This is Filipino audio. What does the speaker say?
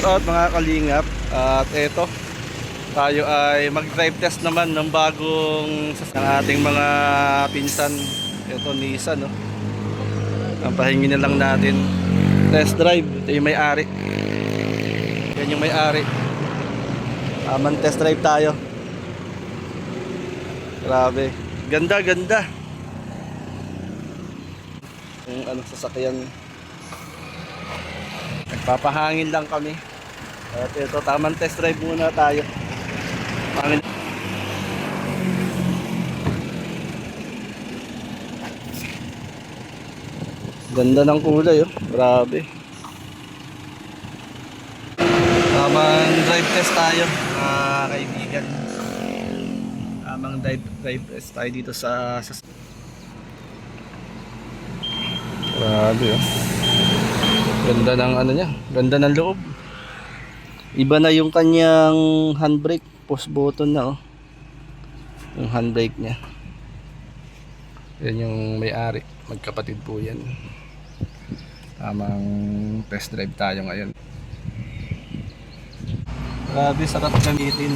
out mga kalingap. At eto, tayo ay mag-drive test naman ng bagong ng ating mga pinsan. Ito Nissan, no? Ang pahingin na lang natin. Test drive. Ito yung may-ari. Yan yung may-ari. Test drive tayo. Grabe. Ganda, ganda. Yung sasakyan. Nagpapahangin lang kami. At ito, tamang test drive muna tayo. Hangin. Ganda ng kulay, oh. Grabe. Tamang drive test tayo, mga kaibigan. Tamang drive test tayo dito sa Grabe, oh. Ganda ng ano niya, ganda ng loob. Iba na yung kanyang handbrake, push button na, oh. Yung handbrake niya. Yan yung may-ari, magkapatid po yan. Tamang test drive tayo ngayon. Grabe, sarap gamitin.